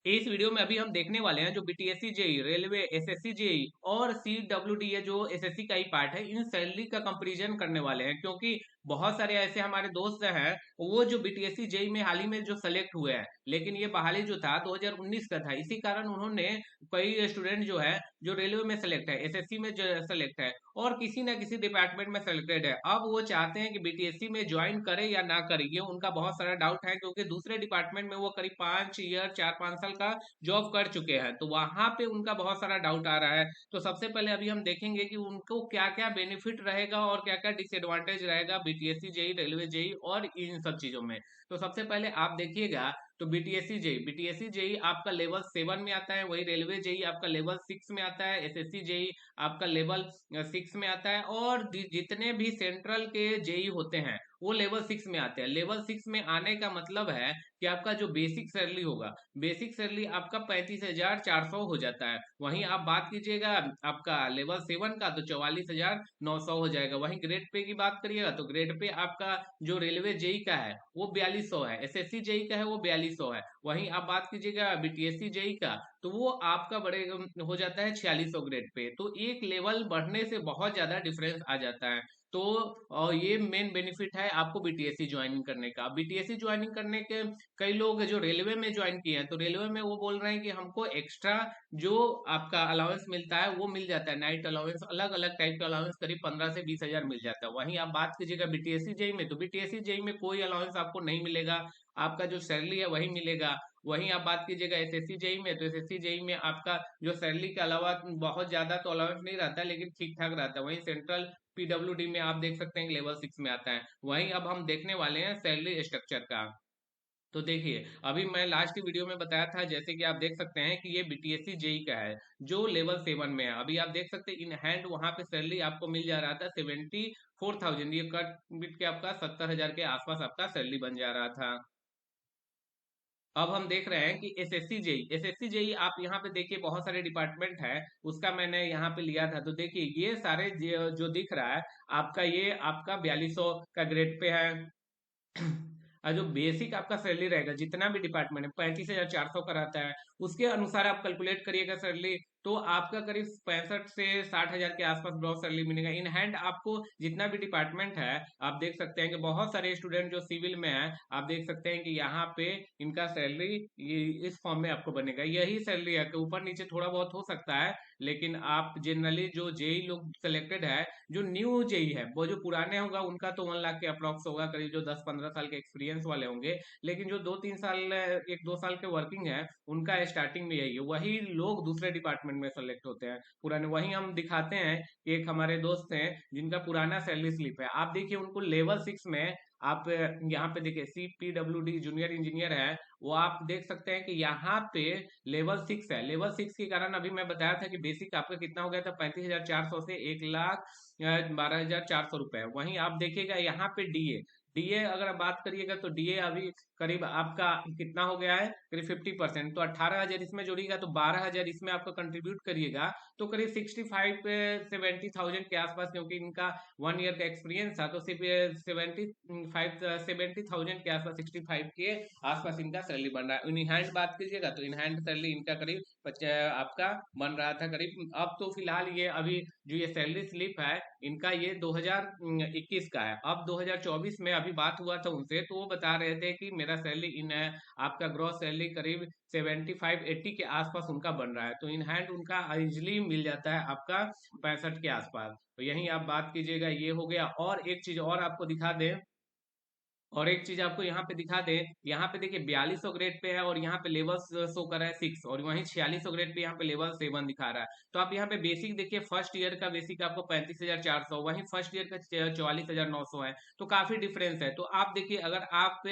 इस वीडियो में अभी हम देखने वाले हैं जो BTSC JE, railway, SSC JE और सीडब्ल्यूडी है जो एसएससी का ही पार्ट है, इन सैलरी का कंपैरिजन करने वाले हैं क्योंकि बहुत सारे ऐसे हमारे दोस्त हैं वो जो बीटीएससी जेई में हाल ही में जो सेलेक्ट हुए हैं, लेकिन ये बहाली जो था 2019 का था, इसी कारण उन्होंने कई स्टूडेंट जो है जो रेलवे में सेलेक्ट है, एसएससी में जो सेलेक्ट है और किसी ना किसी डिपार्टमेंट में सेलेक्टेड है। अब वो चाहते हैं कि बीटीएससी में ज्वाइन करे या ना करे, ये उनका बहुत सारा डाउट है क्योंकि दूसरे डिपार्टमेंट में वो करीब 5 ईयर 4-5 साल का जॉब कर चुके हैं, तो वहां पे उनका बहुत सारा डाउट आ रहा है। तो सबसे पहले अभी हम देखेंगे कि उनको क्या क्या बेनिफिट रहेगा और क्या क्या डिसएडवांटेज रहेगा बीटीएससी जेई, रेलवे जेई और इन सब चीजों में। तो सबसे पहले आप देखिएगा, तो बीटीएससी जेई आपका लेवल 7 में आता है, वही रेलवे जेई आपका लेवल 6 में आता है, एसएससी जेई आपका लेवल 6 में आता है और जितने भी सेंट्रल के जेई होते हैं वो लेवल 6 में आते हैं। लेवल 6 में आने का मतलब है कि आपका जो बेसिक सैलरी होगा, बेसिक सैलरी आपका 35,400 हो जाता है। वहीं आप बात कीजिएगा आपका लेवल 7 का तो 44,900 हो जाएगा। वहीं ग्रेड पे की बात करिएगा तो ग्रेड पे आपका जो रेलवे जेई का है वो 4200 है, एसएससी जेई का है वो 4200 है। वहीं आप बात कीजिएगा बीटीएससी जेई का तो वो आपका बड़े हो जाता है 4600 ग्रेड पे। तो एक लेवल बढ़ने से बहुत ज्यादा डिफरेंस आ जाता है। तो ये मेन बेनिफिट है आपको बीटीएससी ज्वाइनिंग करने का। बीटीएससी ज्वाइनिंग करने के कई लोग जो रेलवे में ज्वाइन किए हैं तो रेलवे में वो बोल रहे हैं कि हमको एक्स्ट्रा जो आपका अलाउंस मिलता है वो मिल जाता है, नाइट अलाउंस, अलग अलग टाइप का अलाउंस करीब 15 से 20 हजार मिल जाता है। वहीं आप बात कीजिएगा बीटीएससी जेई में तो बीटीएससी जेई में कोई अलाउंस आपको नहीं मिलेगा, आपका जो सैलरी है वही मिलेगा। वहीं आप बात कीजिएगा एसएससी जेई में तो एसएससी जेई में आपका जो सैलरी के अलावा बहुत ज्यादा तो अलाउंस नहीं रहता है, लेकिन ठीक ठाक रहता है। वहीं सेंट्रल पीडब्ल्यूडी में आप देख सकते हैं कि लेवल 6 में आता है। वहीं अब हम देखने वाले हैं सैलरी स्ट्रक्चर का। तो देखिए, अभी मैं लास्ट वीडियो में बताया था जैसे कि आप देख सकते हैं कि ये बीटीएससी जेई का है जो लेवल 7 में है। अभी आप देख सकते हैं इन हैंड वहां पे सैलरी आपको मिल जा रहा था 74,000, ये कट बिट के आपका 70,000 के आसपास आपका सैलरी बन जा रहा था। अब हम देख रहे हैं कि एसएससी जेई आप यहाँ पे देखिए बहुत सारे डिपार्टमेंट है, उसका मैंने यहाँ पे लिया था। तो देखिए ये सारे जो दिख रहा है आपका, ये आपका 4200 का ग्रेड पे है। और जो बेसिक आपका सैलरी रहेगा जितना भी डिपार्टमेंट है 35,400 का रहता है, उसके अनुसार आप कैलकुलेट करिएगा सैलरी, तो आपका करीब 65 से 60 हजार के आसपास ग्रॉस सैलरी मिलेगा। इन हैंड आपको जितना भी डिपार्टमेंट है, आप देख सकते हैं कि बहुत सारे स्टूडेंट जो सिविल में है, आप देख सकते हैं कि यहाँ पे इनका सैलरी ये इस फॉर्म में आपको बनेगा। यही सैलरी है कि ऊपर नीचे थोड़ा बहुत हो सकता है, लेकिन आप जनरली जो जेई लोग सेलेक्टेड है, जो न्यू जेई है, वो जो पुराने होगा उनका तो 1 लाख के अप्रॉक्स होगा, करीब जो 10-15 साल के एक्सपीरियंस वाले होंगे। लेकिन जो 2-3 साल 1-2 साल के वर्किंग है उनका स्टार्टिंग में यही है, वही लोग दूसरे डिपार्टमेंट में सेलेक्ट होते हैं पुराने। वहीं हम दिखाते हैं कि एक हमारे दोस्त हैं जिनका पुराना सैलरी स्लिप है, आप देखिए उनको लेवल 6 में आप यहाँ पे देखिए CPWD जूनियर इंजीनियर है, वो आप देख सकते हैं कि यहाँ पे लेवल 6 है। लेवल 6 के कारण अभी मैं बताया था कि बेसिक आपका कितना हो गया था 35,400 से 1,12,400 रुपए। वहीं आप देखिएगा यहाँ पे डीए, डीए अगर आप बात करिएगा तो डीए अभी करीब आपका कितना हो गया है, करीब 50%। तो 18,000 इसमें जोड़िएगा तो 12,000 इसमें आपका कंट्रीब्यूट करिएगा तो करीब 65-70,000 के आसपास, क्योंकि इनका 1 ईयर का एक्सपीरियंस था तो सिर्फ 70,000 के आसपास, 65 के आसपास इनका सैलरी बन रहा है। इन हैंड बात कीजिएगा तो इन हैंड सैलरी इनका करीब आपका बन रहा था करीब। अब तो फिलहाल ये अभी जो ये सैलरी स्लिप है इनका ये 2021 का है। अब 2024 में अभी बात हुआ था उनसे तो वो बता रहे थे कि मेरा सैलरी इन आपका ग्रॉस सैलरी करीब 75-80 के आसपास उनका बन रहा है। तो इन हैंड उनका इजिली मिल जाता है आपका 65 के आसपास। तो यही आप बात कीजिएगा, ये हो गया। और एक चीज और आपको दिखा दें, और एक चीज आपको यहाँ पे दिखा दे, यहाँ पे देखिए 4200 ग्रेड पे है और यहाँ पे लेवल शो कर रहा है 6, और वहीं 4600 ग्रेड पे यहाँ पे लेवल 7 दिखा रहा है। तो आप यहाँ पे बेसिक देखिए, फर्स्ट ईयर का बेसिक आपको 35,400, वहीं फर्स्ट ईयर का 44,900 है, तो काफी डिफरेंस है। तो आप देखिए अगर आप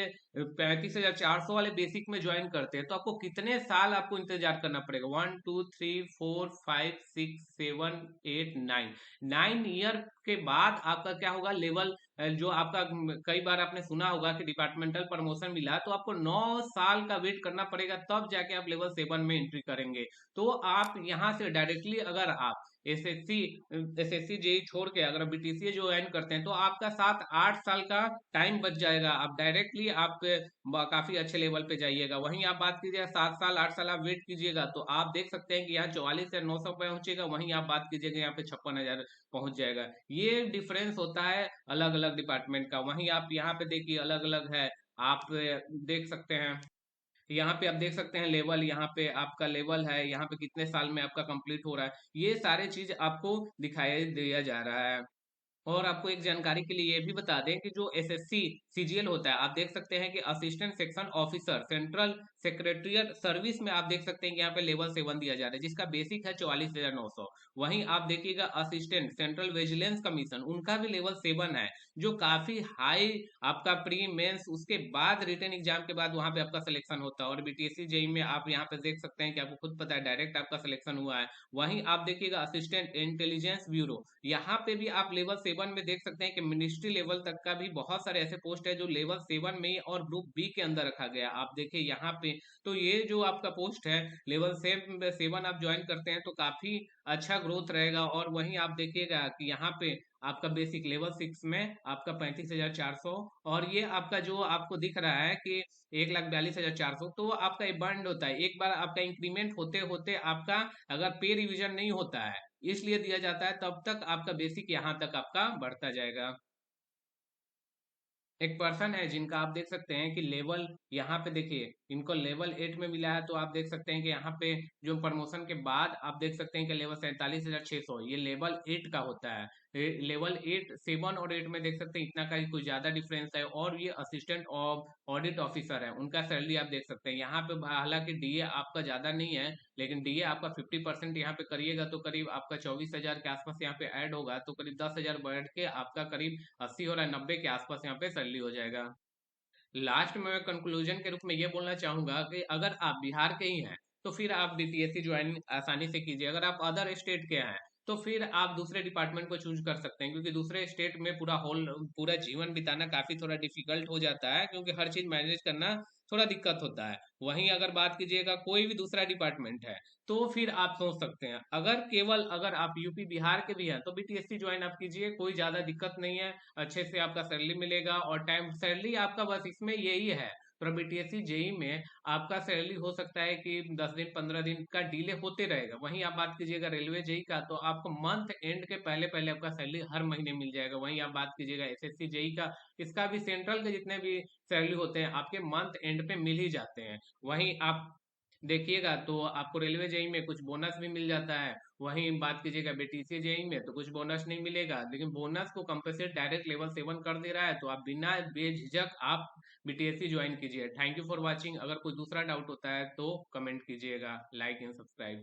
35,400 वाले बेसिक में ज्वाइन करते हैं तो आपको कितने साल आपको इंतजार करना पड़ेगा, 1 2 3 4 5 6 7 8 9, 9 ईयर के बाद आपका क्या होगा, लेवल जो आपका कई बार आपने सुना होगा कि डिपार्टमेंटल प्रमोशन मिला तो आपको 9 साल का वेट करना पड़ेगा, तब जाके आप लेवल 7 में एंट्री करेंगे। तो आप यहाँ से डायरेक्टली अगर आप एसएससी एसएससी जेई छोड़ के अगर बीटीसी ज्वाइन करते हैं तो आपका 7-8 साल का टाइम बच जाएगा, आप डायरेक्टली आप काफी अच्छे लेवल पे जाइएगा। वहीं आप बात कीजिएगा 7 साल 8 साल आप वेट कीजिएगा तो आप देख सकते हैं कि यहाँ 44 से 900 पे पहुंचेगा, वहीं आप बात कीजिएगा यहाँ पे 56,000 पहुंच जाएगा। ये डिफरेंस होता है अलग अलग डिपार्टमेंट का। वहीं आप यहाँ पे देखिए अलग अलग है, आप देख सकते हैं यहाँ पे आप देख सकते हैं लेवल, यहाँ पे आपका लेवल है, यहाँ पे कितने साल में आपका कंप्लीट हो रहा है, ये सारे चीज आपको दिखाई दिया जा रहा है। और आपको एक जानकारी के लिए ये भी बता दें कि जो एसएससी सीजीएल होता है, आप देख सकते हैं कि assistant section officer central secretariat service में आप देख सकते हैं कि यहाँ पे लेवल 7 दिया जा रहा है, जिसका बेसिक है 44,900। वहीं आप देखिएगा असिस्टेंट सेंट्रल विजिलेंस कमीशन, उनका भी लेवल 7 है, जो काफी हाई आपका प्री मेंस उसके बाद रिटन एग्जाम के बाद वहां पे आपका सिलेक्शन होता है। और बीटीएससी जेई में आप यहाँ पे देख सकते हैं कि आपको खुद पता है डायरेक्ट आपका सिलेक्शन हुआ है। वहीं आप देखिएगा असिस्टेंट इंटेलिजेंस ब्यूरो, यहाँ पे भी आप लेवल 7 में देख सकते हैं कि मिनिस्ट्री लेवल तक का भी बहुत सारे ऐसे पोस्ट है जो लेवल 7 में और ग्रुप बी के अंदर रखा गया। आप देखिए यहाँ पे, तो ये जो आपका पोस्ट है लेवल 7 आप ज्वाइन करते हैं तो काफी अच्छा ग्रोथ रहेगा। और वहीं आप देखिएगा कि यहाँ पे आपका बेसिक लेवल 6 में आपका 35,400, और ये आपका जो आपको दिख रहा है कि 1,42,400, तो आपका ये बंड होता है, एक बार आपका इंक्रीमेंट होते होते आपका अगर पे रिवीजन नहीं होता है इसलिए दिया जाता है, तब तक आपका बेसिक यहाँ तक आपका बढ़ता जाएगा। एक पर्सन है जिनका आप देख सकते हैं कि लेवल यहाँ पे देखिए इनको लेवल 8 में मिला है, तो आप देख सकते हैं कि यहाँ पे जो प्रमोशन के बाद आप देख सकते हैं कि लेवल 47,600 ये लेवल 8 का होता है। लेवल 8 7 और 8 में देख सकते हैं इतना का ही कुछ ज्यादा डिफरेंस है। और ये असिस्टेंट ऑडिट ऑफिसर है, उनका सैलरी आप देख सकते हैं यहाँ पे, हालांकि डीए आपका ज्यादा नहीं है, लेकिन डीए आपका 50% यहाँ पे करिएगा तो करीब आपका 24,000 के आसपास यहाँ पे ऐड होगा, तो करीब 10,000 बढ़ के आपका करीब 80 और 90 के आसपास यहाँ पे सैलरी हो जाएगा। लास्ट में मैं कंक्लूजन के रूप में ये बोलना चाहूंगा कि अगर आप बिहार के ही हैं तो फिर आप बीपीएससी ज्वाइन आसानी से कीजिए। अगर आप अदर स्टेट के हैं तो फिर आप दूसरे डिपार्टमेंट को चूज कर सकते हैं, क्योंकि दूसरे स्टेट में पूरा जीवन बिताना काफी थोड़ा डिफिकल्ट हो जाता है, क्योंकि हर चीज मैनेज करना थोड़ा दिक्कत होता है। वहीं अगर बात कीजिएगा कोई भी दूसरा डिपार्टमेंट है तो फिर आप सोच सकते हैं, अगर केवल अगर आप यूपी बिहार के भी हैं तो बीटीएससी ज्वाइन आप कीजिए, कोई ज्यादा दिक्कत नहीं है, अच्छे से आपका सैलरी मिलेगा और टाइम सैलरी आपका बस इसमें यही है। तो बीटीएससी जेई में आपका सैलरी हो सकता है कि 10 दिन 15 दिन का डिले होते रहेगा। वहीं आप बात कीजिएगा रेलवे जेई का तो आपको मंथ एंड के पहले पहले आपका सैलरी हर महीने मिल जाएगा। वहीं आप बात कीजिएगा एसएससी जेई का, इसका भी सेंट्रल के जितने भी सैलरी होते हैं आपके मंथ एंड पे मिल ही जाते हैं। वहीं आप देखिएगा तो आपको रेलवे जेई में कुछ बोनस भी मिल जाता है। वहीं बात कीजिएगा बीटीसी जेई में तो कुछ बोनस नहीं मिलेगा, लेकिन बोनस को कंपनसेट डायरेक्ट लेवल 7 कर दे रहा है, तो आप बिना बेझिझक आप बीटीएससी ज्वाइन कीजिए। Thank you for watching. अगर कोई दूसरा डाउट होता है तो कमेंट कीजिएगा, लाइक एंड सब्सक्राइब।